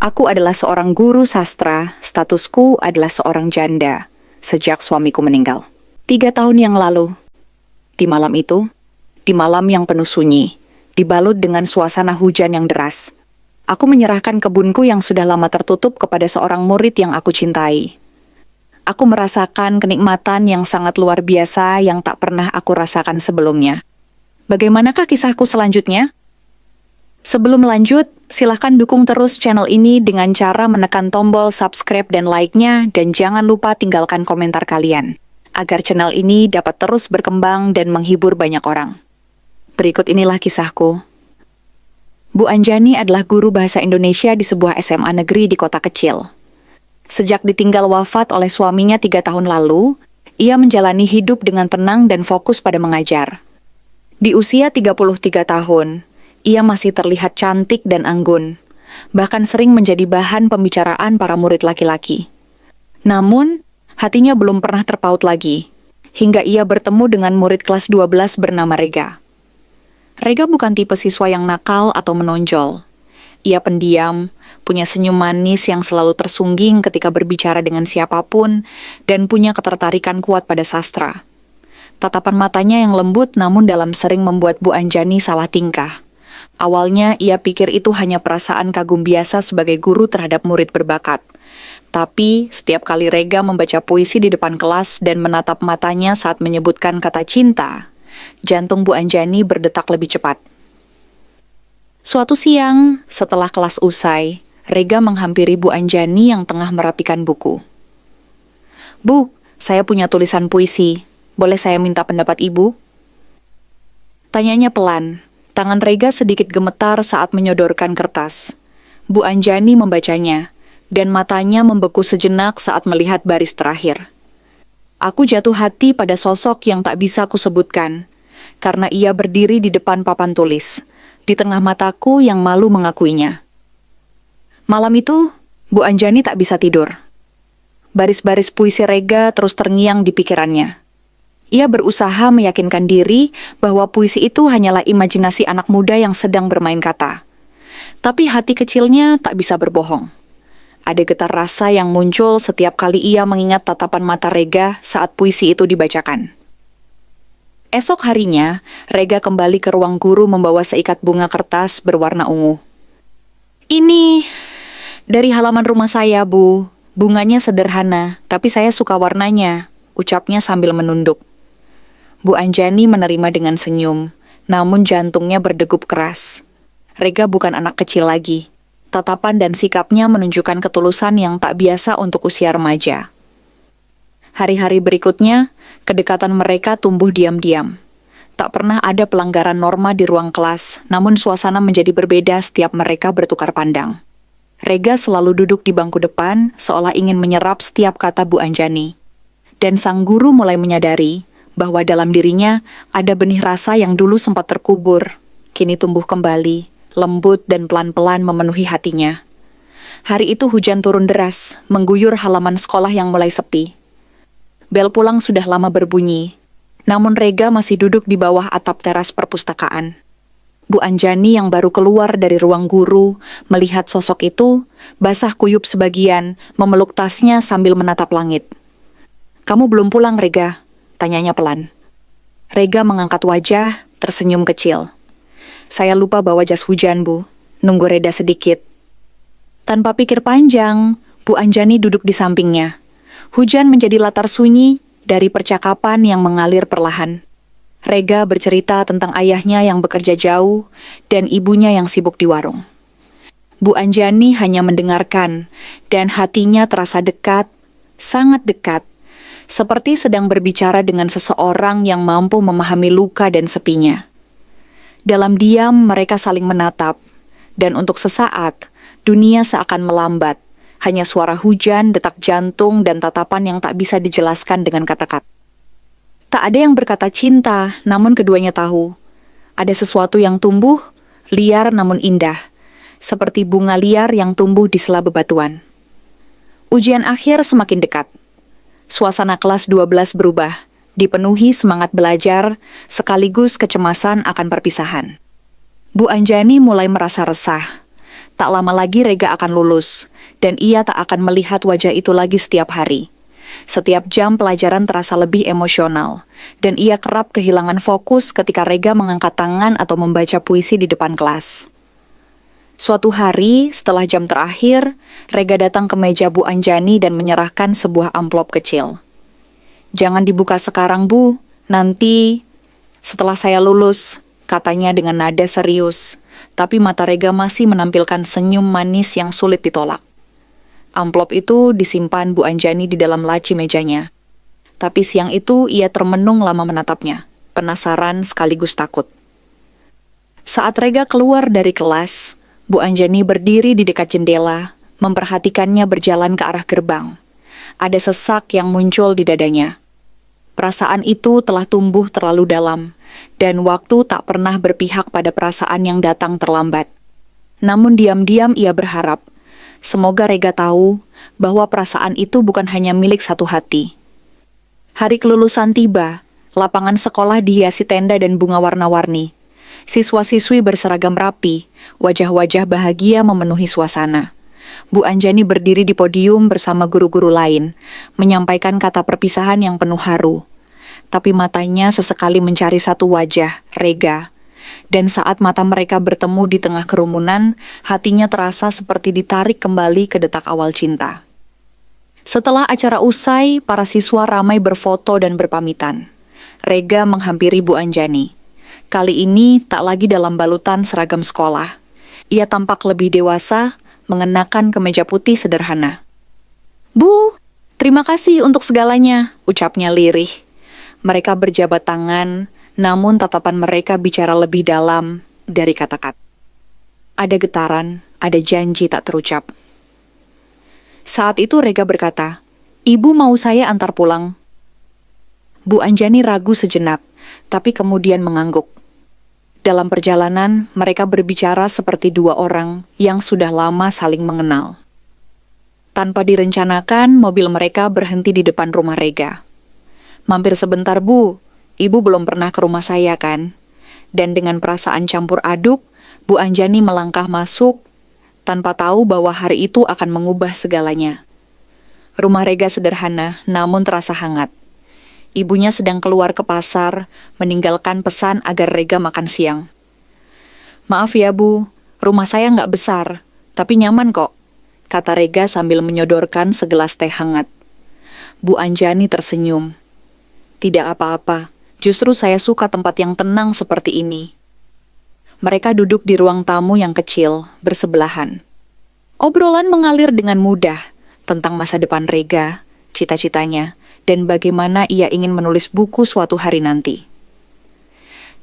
Aku adalah seorang guru sastra, statusku adalah seorang janda, sejak suamiku meninggal. 3 tahun yang lalu, di malam itu, di malam yang penuh sunyi, dibalut dengan suasana hujan yang deras, aku menyerahkan kebunku yang sudah lama tertutup kepada seorang murid yang aku cintai. Aku merasakan kenikmatan yang sangat luar biasa yang tak pernah aku rasakan sebelumnya. Bagaimanakah kisahku selanjutnya? Sebelum lanjut, silahkan dukung terus channel ini dengan cara menekan tombol subscribe dan like-nya, dan jangan lupa tinggalkan komentar kalian, agar channel ini dapat terus berkembang dan menghibur banyak orang. Berikut inilah kisahku. Bu Anjani adalah guru bahasa Indonesia di sebuah SMA negeri di kota kecil. Sejak ditinggal wafat oleh suaminya 3 tahun lalu, ia menjalani hidup dengan tenang dan fokus pada mengajar. Di usia 33 tahun, ia masih terlihat cantik dan anggun, bahkan sering menjadi bahan pembicaraan para murid laki-laki. Namun, hatinya belum pernah terpaut lagi, hingga ia bertemu dengan murid kelas 12 bernama Rega. Rega bukan tipe siswa yang nakal atau menonjol. Ia pendiam, punya senyum manis yang selalu tersungging ketika berbicara dengan siapapun, dan punya ketertarikan kuat pada sastra. Tatapan matanya yang lembut namun dalam sering membuat Bu Anjani salah tingkah. Awalnya ia pikir itu hanya perasaan kagum biasa sebagai guru terhadap murid berbakat. Tapi setiap kali Rega membaca puisi di depan kelas dan menatap matanya saat menyebutkan kata cinta, jantung Bu Anjani berdetak lebih cepat. Suatu siang, setelah kelas usai, Rega menghampiri Bu Anjani yang tengah merapikan buku. "Bu, saya punya tulisan puisi. Boleh saya minta pendapat Ibu?" Tanyanya pelan. Tangan Rega sedikit gemetar saat menyodorkan kertas. Bu Anjani membacanya, dan matanya membeku sejenak saat melihat baris terakhir. Aku jatuh hati pada sosok yang tak bisa kusebutkan, karena ia berdiri di depan papan tulis, di tengah mataku yang malu mengakuinya. Malam itu, Bu Anjani tak bisa tidur. Baris-baris puisi Rega terus terngiang di pikirannya. Ia berusaha meyakinkan diri bahwa puisi itu hanyalah imajinasi anak muda yang sedang bermain kata. Tapi hati kecilnya tak bisa berbohong. Ada getar rasa yang muncul setiap kali ia mengingat tatapan mata Rega saat puisi itu dibacakan. Esok harinya, Rega kembali ke ruang guru membawa seikat bunga kertas berwarna ungu. "Ini dari halaman rumah saya, Bu. Bunganya sederhana, tapi saya suka warnanya," ucapnya sambil menunduk. Bu Anjani menerima dengan senyum, namun jantungnya berdegup keras. Rega bukan anak kecil lagi. Tatapan dan sikapnya menunjukkan ketulusan yang tak biasa untuk usia remaja. Hari-hari berikutnya, kedekatan mereka tumbuh diam-diam. Tak pernah ada pelanggaran norma di ruang kelas, namun suasana menjadi berbeda setiap mereka bertukar pandang. Rega selalu duduk di bangku depan, seolah ingin menyerap setiap kata Bu Anjani. Dan sang guru mulai menyadari bahwa dalam dirinya ada benih rasa yang dulu sempat terkubur, kini tumbuh kembali, lembut dan pelan-pelan memenuhi hatinya. Hari itu hujan turun deras, mengguyur halaman sekolah yang mulai sepi. Bel pulang sudah lama berbunyi, namun Rega masih duduk di bawah atap teras perpustakaan. Bu Anjani yang baru keluar dari ruang guru, melihat sosok itu, basah kuyup sebagian, memeluk tasnya sambil menatap langit. "Kamu belum pulang, Rega?" tanyanya pelan. Rega mengangkat wajah, tersenyum kecil. "Saya lupa bawa jas hujan, Bu. Nunggu reda sedikit." Tanpa pikir panjang, Bu Anjani duduk di sampingnya. Hujan menjadi latar sunyi dari percakapan yang mengalir perlahan. Rega bercerita tentang ayahnya yang bekerja jauh dan ibunya yang sibuk di warung. Bu Anjani hanya mendengarkan, dan hatinya terasa dekat, sangat dekat, seperti sedang berbicara dengan seseorang yang mampu memahami luka dan sepinya. Dalam diam mereka saling menatap, dan untuk sesaat, dunia seakan melambat, hanya suara hujan, detak jantung, dan tatapan yang tak bisa dijelaskan dengan kata-kata. Tak ada yang berkata cinta, namun keduanya tahu. Ada sesuatu yang tumbuh, liar namun indah, seperti bunga liar yang tumbuh di sela bebatuan. Ujian akhir semakin dekat. Suasana kelas 12 berubah, dipenuhi semangat belajar, sekaligus kecemasan akan perpisahan. Bu Anjani mulai merasa resah. Tak lama lagi Rega akan lulus, dan ia tak akan melihat wajah itu lagi setiap hari. Setiap jam pelajaran terasa lebih emosional, dan ia kerap kehilangan fokus ketika Rega mengangkat tangan atau membaca puisi di depan kelas. Suatu hari, setelah jam terakhir, Rega datang ke meja Bu Anjani dan menyerahkan sebuah amplop kecil. "Jangan dibuka sekarang, Bu. Nanti, setelah saya lulus," katanya dengan nada serius, tapi mata Rega masih menampilkan senyum manis yang sulit ditolak. Amplop itu disimpan Bu Anjani di dalam laci mejanya. Tapi siang itu ia termenung lama menatapnya, penasaran sekaligus takut. Saat Rega keluar dari kelas, Bu Anjani berdiri di dekat jendela, memperhatikannya berjalan ke arah gerbang. Ada sesak yang muncul di dadanya. Perasaan itu telah tumbuh terlalu dalam, dan waktu tak pernah berpihak pada perasaan yang datang terlambat. Namun diam-diam ia berharap, semoga Rega tahu bahwa perasaan itu bukan hanya milik satu hati. Hari kelulusan tiba, lapangan sekolah dihiasi tenda dan bunga warna-warni. Siswa-siswi berseragam rapi, wajah-wajah bahagia memenuhi suasana. Bu Anjani berdiri di podium bersama guru-guru lain, menyampaikan kata perpisahan yang penuh haru. Tapi matanya sesekali mencari satu wajah, Rega. Dan saat mata mereka bertemu di tengah kerumunan, hatinya terasa seperti ditarik kembali ke detak awal cinta. Setelah acara usai, para siswa ramai berfoto dan berpamitan. Rega menghampiri Bu Anjani. Kali ini tak lagi dalam balutan seragam sekolah. Ia tampak lebih dewasa, mengenakan kemeja putih sederhana. "Bu, terima kasih untuk segalanya," ucapnya lirih. Mereka berjabat tangan, namun tatapan mereka bicara lebih dalam dari kata-kata. Ada getaran, ada janji tak terucap. Saat itu Rega berkata, "Ibu mau saya antar pulang." Bu Anjani ragu sejenak, tapi kemudian mengangguk. Dalam perjalanan, mereka berbicara seperti dua orang yang sudah lama saling mengenal. Tanpa direncanakan, mobil mereka berhenti di depan rumah Rega. "Mampir sebentar, Bu. Ibu belum pernah ke rumah saya, kan?" Dan dengan perasaan campur aduk, Bu Anjani melangkah masuk, tanpa tahu bahwa hari itu akan mengubah segalanya. Rumah Rega sederhana, namun terasa hangat. Ibunya sedang keluar ke pasar, meninggalkan pesan agar Rega makan siang. "Maaf ya, Bu, rumah saya nggak besar, tapi nyaman kok," kata Rega sambil menyodorkan segelas teh hangat. Bu Anjani tersenyum. "Tidak apa-apa, justru saya suka tempat yang tenang seperti ini." Mereka duduk di ruang tamu yang kecil, bersebelahan. Obrolan mengalir dengan mudah tentang masa depan Rega, cita-citanya, dan bagaimana ia ingin menulis buku suatu hari nanti.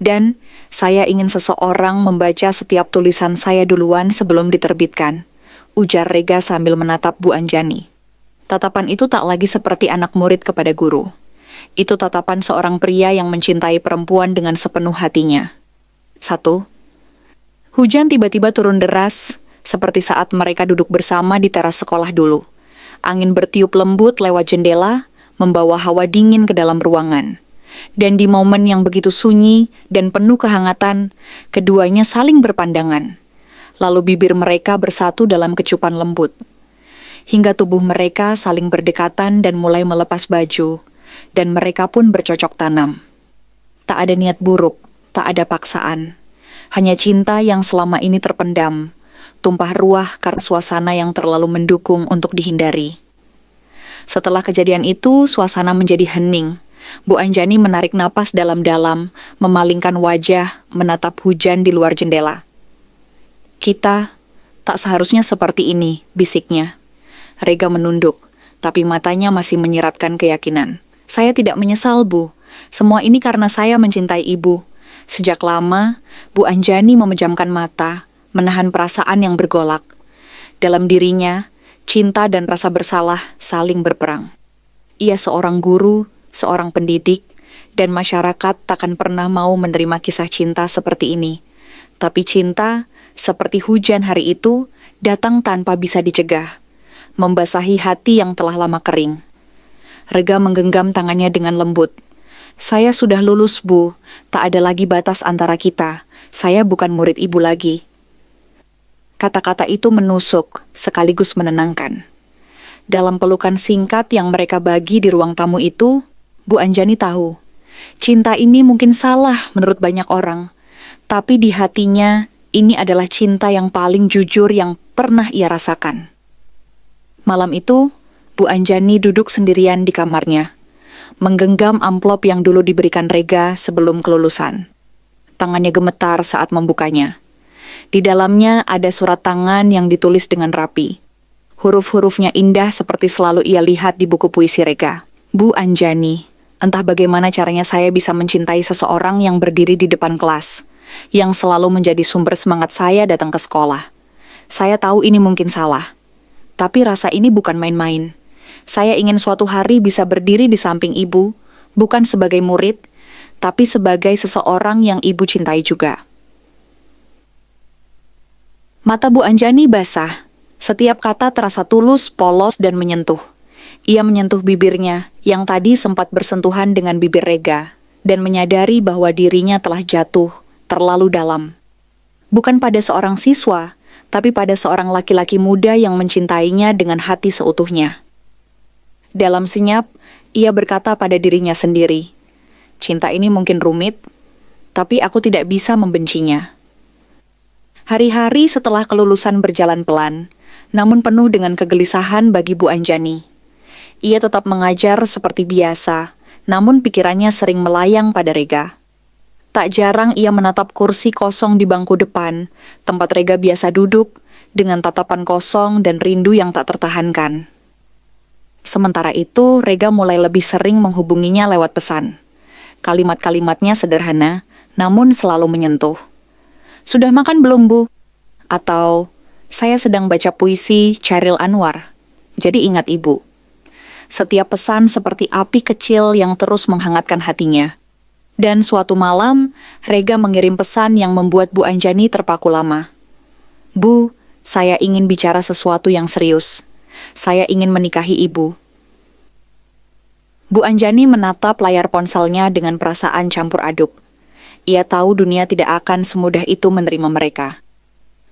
"Dan saya ingin seseorang membaca setiap tulisan saya duluan sebelum diterbitkan," ujar Rega sambil menatap Bu Anjani. Tatapan itu tak lagi seperti anak murid kepada guru. Itu tatapan seorang pria yang mencintai perempuan dengan sepenuh hatinya. 1. Hujan tiba-tiba turun deras, seperti saat mereka duduk bersama di teras sekolah dulu. Angin bertiup lembut lewat jendela, membawa hawa dingin ke dalam ruangan. Dan di momen yang begitu sunyi dan penuh kehangatan, keduanya saling berpandangan. Lalu bibir mereka bersatu dalam kecupan lembut. Hingga tubuh mereka saling berdekatan dan mulai melepas baju, dan mereka pun bercocok tanam. Tak ada niat buruk, tak ada paksaan. Hanya cinta yang selama ini terpendam, tumpah ruah karena suasana yang terlalu mendukung untuk dihindari. Setelah kejadian itu, suasana menjadi hening. Bu Anjani menarik napas dalam-dalam, memalingkan wajah, menatap hujan di luar jendela. "Kita tak seharusnya seperti ini," bisiknya. Rega menunduk, tapi matanya masih menyiratkan keyakinan. "Saya tidak menyesal, Bu. Semua ini karena saya mencintai Ibu." Sejak lama, Bu Anjani memejamkan mata, menahan perasaan yang bergolak. Dalam dirinya, cinta dan rasa bersalah saling berperang. Ia seorang guru, seorang pendidik, dan masyarakat takkan pernah mau menerima kisah cinta seperti ini. Tapi cinta, seperti hujan hari itu, datang tanpa bisa dicegah, membasahi hati yang telah lama kering. Rega menggenggam tangannya dengan lembut. "Saya sudah lulus, Bu. Tak ada lagi batas antara kita. Saya bukan murid Ibu lagi." Kata-kata itu menusuk, sekaligus menenangkan. Dalam pelukan singkat yang mereka bagi di ruang tamu itu, Bu Anjani tahu, cinta ini mungkin salah menurut banyak orang, tapi di hatinya ini adalah cinta yang paling jujur yang pernah ia rasakan. Malam itu, Bu Anjani duduk sendirian di kamarnya, menggenggam amplop yang dulu diberikan Rega sebelum kelulusan. Tangannya gemetar saat membukanya. Di dalamnya ada surat tangan yang ditulis dengan rapi. Huruf-hurufnya indah seperti selalu ia lihat di buku puisi Rega. Bu Anjani, entah bagaimana caranya saya bisa mencintai seseorang yang berdiri di depan kelas, yang selalu menjadi sumber semangat saya datang ke sekolah. Saya tahu ini mungkin salah, tapi rasa ini bukan main-main. Saya ingin suatu hari bisa berdiri di samping ibu, bukan sebagai murid, tapi sebagai seseorang yang ibu cintai juga. Mata Bu Anjani basah. Setiap kata terasa tulus, polos, dan menyentuh. Ia menyentuh bibirnya, yang tadi sempat bersentuhan dengan bibir Rega, dan menyadari bahwa dirinya telah jatuh terlalu dalam. Bukan pada seorang siswa, tapi pada seorang laki-laki muda yang mencintainya dengan hati seutuhnya. Dalam senyap, ia berkata pada dirinya sendiri, "Cinta ini mungkin rumit, tapi aku tidak bisa membencinya." Hari-hari setelah kelulusan berjalan pelan, namun penuh dengan kegelisahan bagi Bu Anjani. Ia tetap mengajar seperti biasa, namun pikirannya sering melayang pada Rega. Tak jarang ia menatap kursi kosong di bangku depan, tempat Rega biasa duduk, dengan tatapan kosong dan rindu yang tak tertahankan. Sementara itu, Rega mulai lebih sering menghubunginya lewat pesan. Kalimat-kalimatnya sederhana, namun selalu menyentuh. "Sudah makan belum, Bu?" Atau, "Saya sedang baca puisi Chairil Anwar, jadi ingat Ibu." Setiap pesan seperti api kecil yang terus menghangatkan hatinya. Dan suatu malam, Rega mengirim pesan yang membuat Bu Anjani terpaku lama. "Bu, saya ingin bicara sesuatu yang serius. Saya ingin menikahi Ibu." Bu Anjani menatap layar ponselnya dengan perasaan campur aduk. Ia tahu dunia tidak akan semudah itu menerima mereka.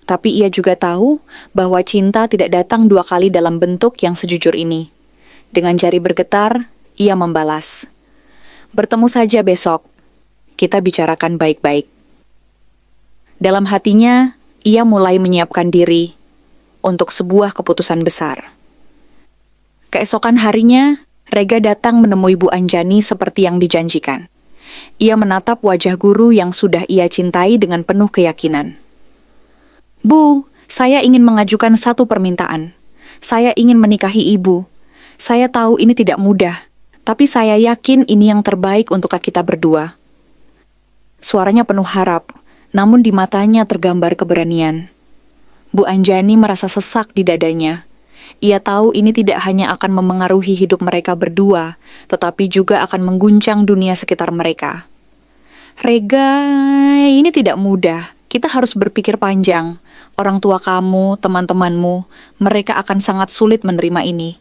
Tapi ia juga tahu bahwa cinta tidak datang dua kali dalam bentuk yang sejujur ini. Dengan jari bergetar, ia membalas, "Bertemu saja besok. Kita bicarakan baik-baik." Dalam hatinya, ia mulai menyiapkan diri untuk sebuah keputusan besar. Keesokan harinya, Rega datang menemui Bu Anjani seperti yang dijanjikan. Ia menatap wajah guru yang sudah ia cintai dengan penuh keyakinan. "Bu, saya ingin mengajukan satu permintaan. Saya ingin menikahi Ibu. Saya tahu ini tidak mudah, tapi saya yakin ini yang terbaik untuk kita berdua." Suaranya penuh harap, namun di matanya tergambar keberanian. Bu Anjani merasa sesak di dadanya. Ia tahu ini tidak hanya akan memengaruhi hidup mereka berdua, tetapi juga akan mengguncang dunia sekitar mereka. "Rega, ini tidak mudah. Kita harus berpikir panjang. Orang tua kamu, teman-temanmu, mereka akan sangat sulit menerima ini."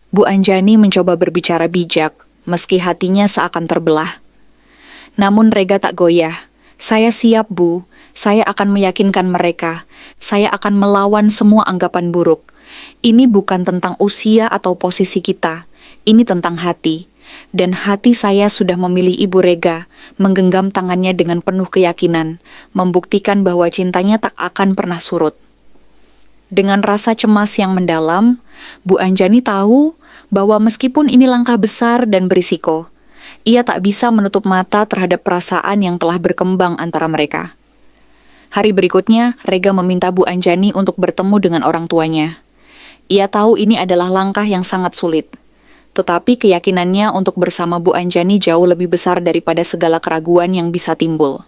Bu Anjani mencoba berbicara bijak, meski hatinya seakan terbelah. Namun Rega tak goyah. "Saya siap, Bu. Saya akan meyakinkan mereka. Saya akan melawan semua anggapan buruk. Ini bukan tentang usia atau posisi kita. Ini tentang hati. Dan hati saya sudah memilih Ibu Rega, menggenggam tangannya dengan penuh keyakinan, membuktikan bahwa cintanya tak akan pernah surut." Dengan rasa cemas yang mendalam, Bu Anjani tahu bahwa meskipun ini langkah besar dan berisiko, ia tak bisa menutup mata terhadap perasaan yang telah berkembang antara mereka. Hari berikutnya, Rega meminta Bu Anjani untuk bertemu dengan orang tuanya. Ia tahu ini adalah langkah yang sangat sulit, tetapi keyakinannya untuk bersama Bu Anjani jauh lebih besar daripada segala keraguan yang bisa timbul.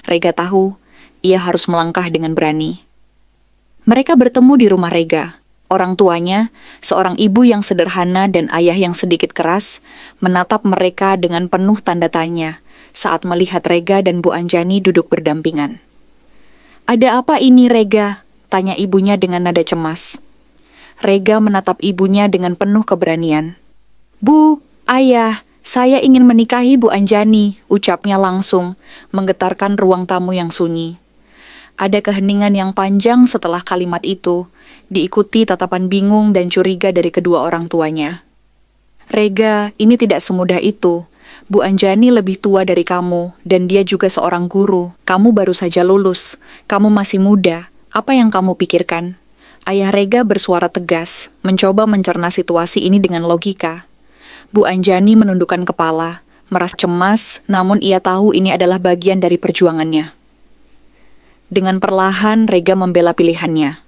Rega tahu, ia harus melangkah dengan berani. Mereka bertemu di rumah Rega. Orang tuanya, seorang ibu yang sederhana dan ayah yang sedikit keras, menatap mereka dengan penuh tanda tanya saat melihat Rega dan Bu Anjani duduk berdampingan. "Ada apa ini, Rega?" tanya ibunya dengan nada cemas. Rega menatap ibunya dengan penuh keberanian. "Bu, ayah, saya ingin menikahi Bu Anjani," ucapnya langsung, menggetarkan ruang tamu yang sunyi. Ada keheningan yang panjang setelah kalimat itu, diikuti tatapan bingung dan curiga dari kedua orang tuanya. Rega, ini tidak semudah itu. Bu Anjani lebih tua dari kamu, dan dia juga seorang guru. Kamu baru saja lulus. Kamu masih muda. Apa yang kamu pikirkan? Ayah Rega bersuara tegas, mencoba mencerna situasi ini dengan logika. Bu Anjani menundukkan kepala, merasa cemas, namun ia tahu ini adalah bagian dari perjuangannya. Dengan perlahan, Rega membela pilihannya.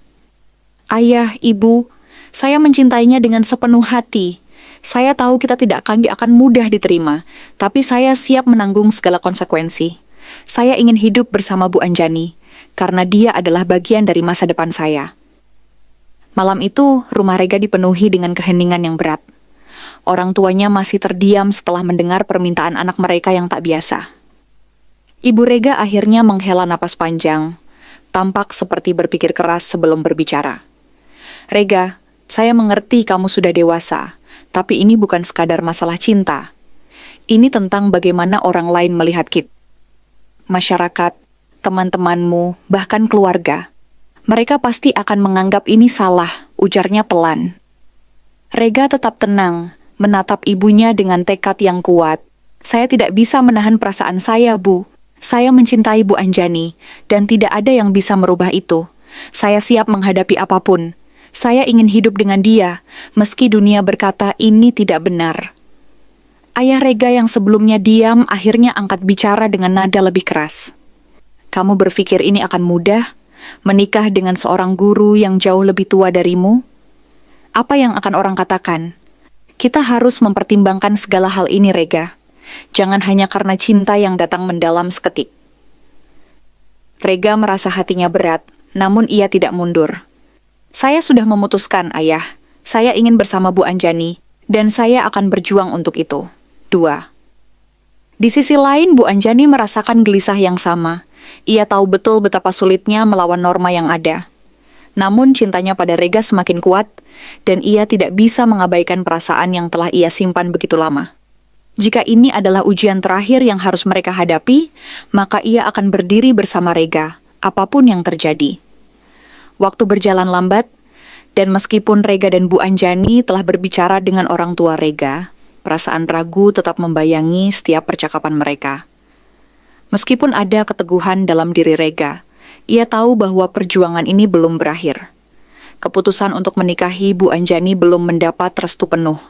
Ayah, Ibu, saya mencintainya dengan sepenuh hati. Saya tahu kita tidak akan mudah diterima, tapi saya siap menanggung segala konsekuensi. Saya ingin hidup bersama Bu Anjani, karena dia adalah bagian dari masa depan saya. Malam itu, rumah Rega dipenuhi dengan keheningan yang berat. Orang tuanya masih terdiam setelah mendengar permintaan anak mereka yang tak biasa. Ibu Rega akhirnya menghela napas panjang, tampak seperti berpikir keras sebelum berbicara. Rega, saya mengerti kamu sudah dewasa, tapi ini bukan sekadar masalah cinta. Ini tentang bagaimana orang lain melihat kita. Masyarakat, teman-temanmu, bahkan keluarga. Mereka pasti akan menganggap ini salah, ujarnya pelan. Rega tetap tenang, menatap ibunya dengan tekad yang kuat. Saya tidak bisa menahan perasaan saya, Bu. Saya mencintai Bu Anjani, dan tidak ada yang bisa merubah itu. Saya siap menghadapi apapun. Saya ingin hidup dengan dia, meski dunia berkata ini tidak benar. Ayah Rega yang sebelumnya diam akhirnya angkat bicara dengan nada lebih keras. Kamu berpikir ini akan mudah? Menikah dengan seorang guru yang jauh lebih tua darimu? Apa yang akan orang katakan? Kita harus mempertimbangkan segala hal ini, Rega. Jangan hanya karena cinta yang datang mendalam seketik. Rega merasa hatinya berat, namun ia tidak mundur. Saya sudah memutuskan, Ayah. Saya ingin bersama Bu Anjani, dan saya akan berjuang untuk itu. 2. Di sisi lain, Bu Anjani merasakan gelisah yang sama. Ia tahu betul betapa sulitnya melawan norma yang ada. Namun cintanya pada Rega semakin kuat, dan ia tidak bisa mengabaikan perasaan yang telah ia simpan begitu lama. Jika ini adalah ujian terakhir yang harus mereka hadapi, maka ia akan berdiri bersama Rega, apapun yang terjadi. Waktu berjalan lambat, dan meskipun Rega dan Bu Anjani telah berbicara dengan orang tua Rega, perasaan ragu tetap membayangi setiap percakapan mereka. Meskipun ada keteguhan dalam diri Rega, ia tahu bahwa perjuangan ini belum berakhir. Keputusan untuk menikahi Bu Anjani belum mendapat restu penuh.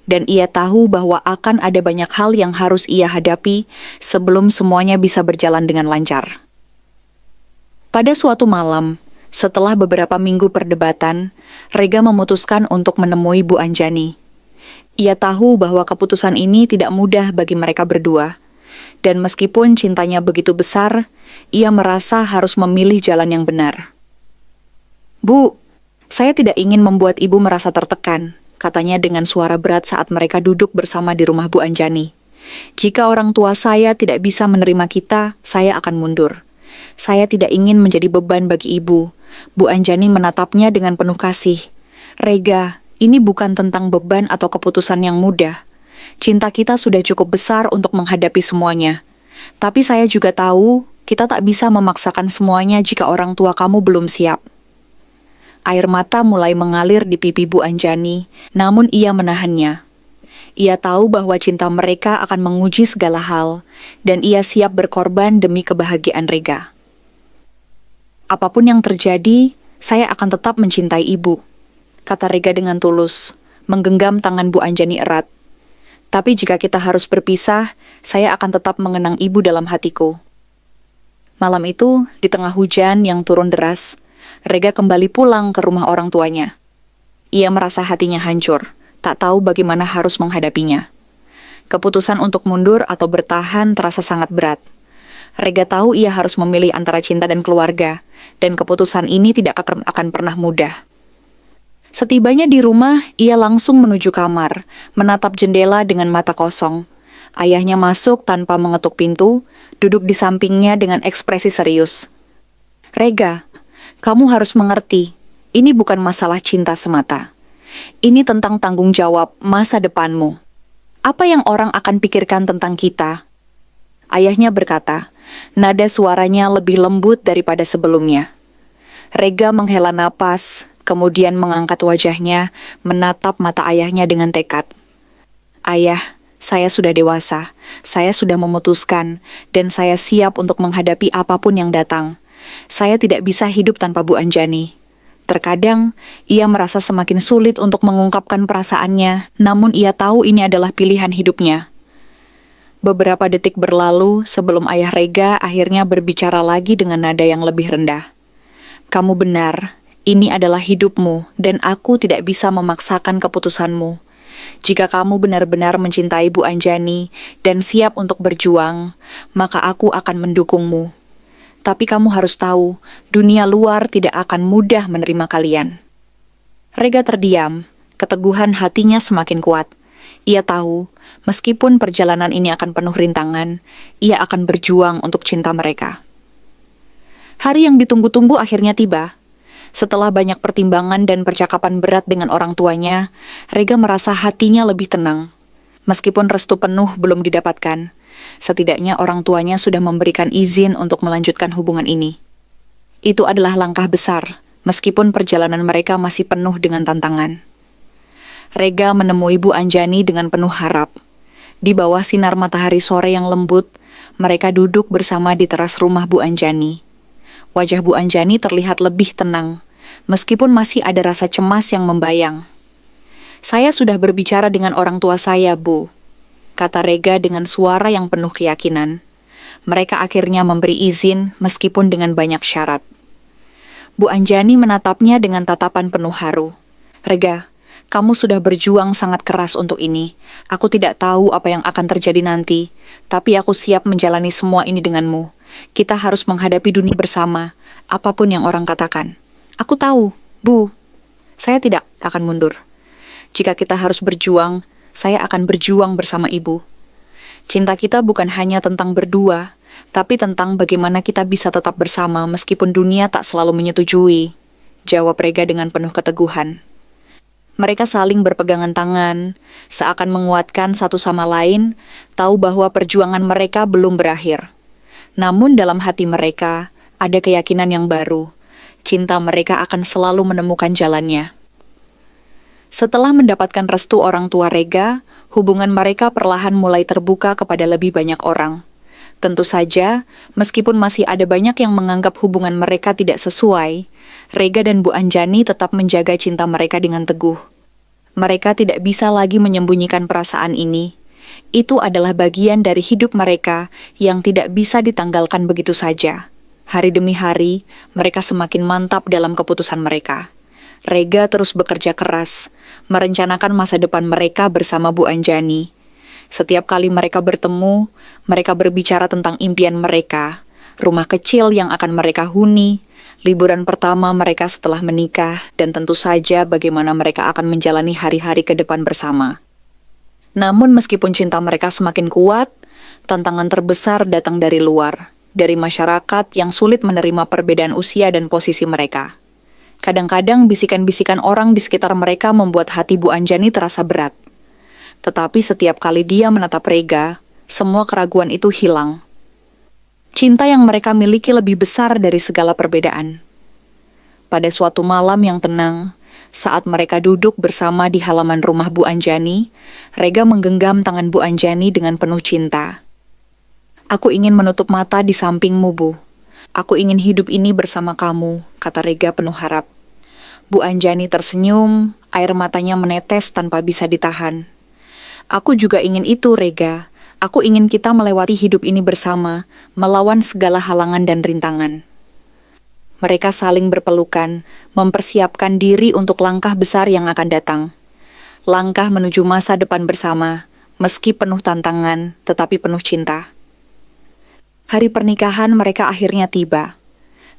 Dan ia tahu bahwa akan ada banyak hal yang harus ia hadapi sebelum semuanya bisa berjalan dengan lancar. Pada suatu malam, setelah beberapa minggu perdebatan, Rega memutuskan untuk menemui Bu Anjani. Ia tahu bahwa keputusan ini tidak mudah bagi mereka berdua, dan meskipun cintanya begitu besar, ia merasa harus memilih jalan yang benar. Bu, saya tidak ingin membuat ibu merasa tertekan, katanya dengan suara berat saat mereka duduk bersama di rumah Bu Anjani. Jika orang tua saya tidak bisa menerima kita, saya akan mundur. Saya tidak ingin menjadi beban bagi ibu. Bu Anjani menatapnya dengan penuh kasih. Rega, ini bukan tentang beban atau keputusan yang mudah. Cinta kita sudah cukup besar untuk menghadapi semuanya. Tapi saya juga tahu, kita tak bisa memaksakan semuanya jika orang tua kamu belum siap. Air mata mulai mengalir di pipi Bu Anjani, namun ia menahannya. Ia tahu bahwa cinta mereka akan menguji segala hal, dan ia siap berkorban demi kebahagiaan Rega. Apapun yang terjadi, saya akan tetap mencintai ibu, kata Rega dengan tulus, menggenggam tangan Bu Anjani erat. Tapi jika kita harus berpisah, saya akan tetap mengenang ibu dalam hatiku. Malam itu, di tengah hujan yang turun deras, Rega kembali pulang ke rumah orang tuanya. Ia merasa hatinya hancur, tak tahu bagaimana harus menghadapinya. Keputusan untuk mundur atau bertahan terasa sangat berat. Rega tahu ia harus memilih antara cinta dan keluarga, dan keputusan ini tidak akan pernah mudah. Setibanya di rumah, ia langsung menuju kamar, menatap jendela dengan mata kosong. Ayahnya masuk tanpa mengetuk pintu, duduk di sampingnya dengan ekspresi serius. Rega, kamu harus mengerti, ini bukan masalah cinta semata. Ini tentang tanggung jawab masa depanmu. Apa yang orang akan pikirkan tentang kita? Ayahnya berkata, Nada suaranya lebih lembut daripada sebelumnya. Rega menghela napas, kemudian mengangkat wajahnya, menatap mata ayahnya dengan tekad. Ayah, saya sudah dewasa, saya sudah memutuskan, dan saya siap untuk menghadapi apapun yang datang. Saya tidak bisa hidup tanpa Bu Anjani. Terkadang, ia merasa semakin sulit untuk mengungkapkan perasaannya, namun ia tahu ini adalah pilihan hidupnya. Beberapa detik berlalu sebelum ayah Rega akhirnya berbicara lagi dengan nada yang lebih rendah. Kamu benar, ini adalah hidupmu dan aku tidak bisa memaksakan keputusanmu. Jika kamu benar-benar mencintai Bu Anjani dan siap untuk berjuang, maka aku akan mendukungmu. Tapi kamu harus tahu, dunia luar tidak akan mudah menerima kalian. Rega terdiam, keteguhan hatinya semakin kuat. Ia tahu, meskipun perjalanan ini akan penuh rintangan, ia akan berjuang untuk cinta mereka. Hari yang ditunggu-tunggu akhirnya tiba. Setelah banyak pertimbangan dan percakapan berat dengan orang tuanya, Rega merasa hatinya lebih tenang. Meskipun restu penuh belum didapatkan, setidaknya orang tuanya sudah memberikan izin untuk melanjutkan hubungan ini. Itu adalah langkah besar, meskipun perjalanan mereka masih penuh dengan tantangan. Rega menemui Bu Anjani dengan penuh harap. Di bawah sinar matahari sore yang lembut, mereka duduk bersama di teras rumah Bu Anjani. Wajah Bu Anjani terlihat lebih tenang, meskipun masih ada rasa cemas yang membayang. Saya sudah berbicara dengan orang tua saya, Bu, kata Rega dengan suara yang penuh keyakinan. Mereka akhirnya memberi izin meskipun dengan banyak syarat. Bu Anjani menatapnya dengan tatapan penuh haru. Rega, kamu sudah berjuang sangat keras untuk ini. Aku tidak tahu apa yang akan terjadi nanti, tapi aku siap menjalani semua ini denganmu. Kita harus menghadapi dunia bersama, apapun yang orang katakan. Aku tahu, Bu, saya tidak akan mundur. Jika kita harus berjuang, saya akan berjuang bersama Ibu. Cinta kita bukan hanya tentang berdua, tapi tentang bagaimana kita bisa tetap bersama meskipun dunia tak selalu menyetujui, jawab Rega dengan penuh keteguhan. Mereka saling berpegangan tangan, seakan menguatkan satu sama lain, tahu bahwa perjuangan mereka belum berakhir. Namun dalam hati mereka, ada keyakinan yang baru. Cinta mereka akan selalu menemukan jalannya. Setelah mendapatkan restu orang tua Rega, hubungan mereka perlahan mulai terbuka kepada lebih banyak orang. Tentu saja, meskipun masih ada banyak yang menganggap hubungan mereka tidak sesuai, Rega dan Bu Anjani tetap menjaga cinta mereka dengan teguh. Mereka tidak bisa lagi menyembunyikan perasaan ini. Itu adalah bagian dari hidup mereka yang tidak bisa ditanggalkan begitu saja. Hari demi hari, mereka semakin mantap dalam keputusan mereka. Rega terus bekerja keras, merencanakan masa depan mereka bersama Bu Anjani. Setiap kali mereka bertemu, mereka berbicara tentang impian mereka, rumah kecil yang akan mereka huni, liburan pertama mereka setelah menikah, dan tentu saja bagaimana mereka akan menjalani hari-hari ke depan bersama. Namun meskipun cinta mereka semakin kuat, tantangan terbesar datang dari luar, dari masyarakat yang sulit menerima perbedaan usia dan posisi mereka. Kadang-kadang bisikan-bisikan orang di sekitar mereka membuat hati Bu Anjani terasa berat. Tetapi setiap kali dia menatap Rega, semua keraguan itu hilang. Cinta yang mereka miliki lebih besar dari segala perbedaan. Pada suatu malam yang tenang, saat mereka duduk bersama di halaman rumah Bu Anjani, Rega menggenggam tangan Bu Anjani dengan penuh cinta. Aku ingin menutup mata di sampingmu, Bu. Aku ingin hidup ini bersama kamu, kata Rega penuh harap. Bu Anjani tersenyum, air matanya menetes tanpa bisa ditahan. Aku juga ingin itu, Rega. Aku ingin kita melewati hidup ini bersama, melawan segala halangan dan rintangan. Mereka saling berpelukan, mempersiapkan diri untuk langkah besar yang akan datang. Langkah menuju masa depan bersama, meski penuh tantangan, tetapi penuh cinta. Hari pernikahan mereka akhirnya tiba.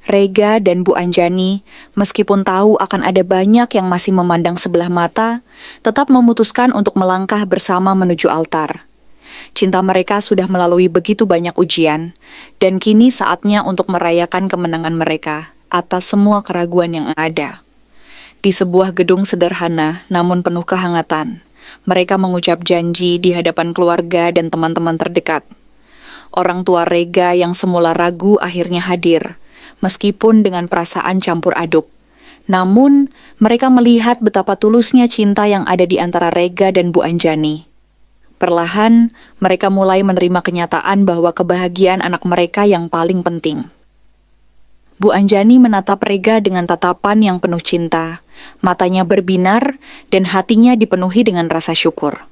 Rega dan Bu Anjani, meskipun tahu akan ada banyak yang masih memandang sebelah mata, tetap memutuskan untuk melangkah bersama menuju altar. Cinta mereka sudah melalui begitu banyak ujian, dan kini saatnya untuk merayakan kemenangan mereka atas semua keraguan yang ada. Di sebuah gedung sederhana namun penuh kehangatan, mereka mengucap janji di hadapan keluarga dan teman-teman terdekat. Orang tua Rega yang semula ragu akhirnya hadir, meskipun dengan perasaan campur aduk. Namun, mereka melihat betapa tulusnya cinta yang ada di antara Rega dan Bu Anjani. Perlahan, mereka mulai menerima kenyataan bahwa kebahagiaan anak mereka yang paling penting. Bu Anjani menatap Rega dengan tatapan yang penuh cinta. Matanya berbinar dan hatinya dipenuhi dengan rasa syukur.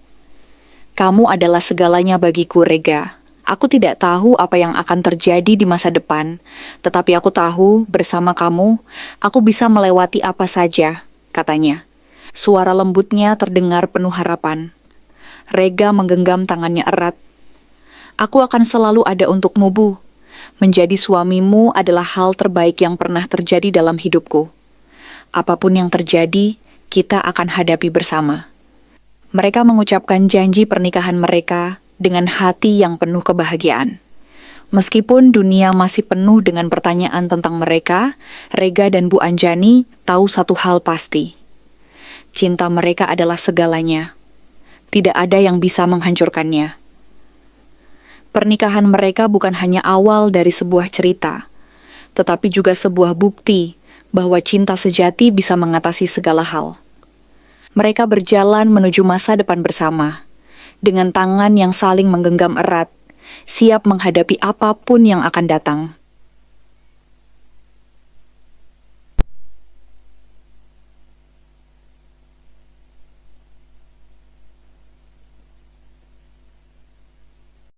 "Kamu adalah segalanya bagiku, Rega. Aku tidak tahu apa yang akan terjadi di masa depan, tetapi aku tahu bersama kamu, aku bisa melewati apa saja," katanya. Suara lembutnya terdengar penuh harapan. Rega menggenggam tangannya erat. "Aku akan selalu ada untukmu, Bu. Menjadi suamimu adalah hal terbaik yang pernah terjadi dalam hidupku. Apapun yang terjadi, kita akan hadapi bersama." Mereka mengucapkan janji pernikahan mereka dengan hati yang penuh kebahagiaan. Meskipun dunia masih penuh dengan pertanyaan tentang mereka, Rega dan Bu Anjani tahu satu hal pasti. Cinta mereka adalah segalanya. Tidak ada yang bisa menghancurkannya. Pernikahan mereka bukan hanya awal dari sebuah cerita, tetapi juga sebuah bukti bahwa cinta sejati bisa mengatasi segala hal. Mereka berjalan menuju masa depan bersama, dengan tangan yang saling menggenggam erat, siap menghadapi apapun yang akan datang.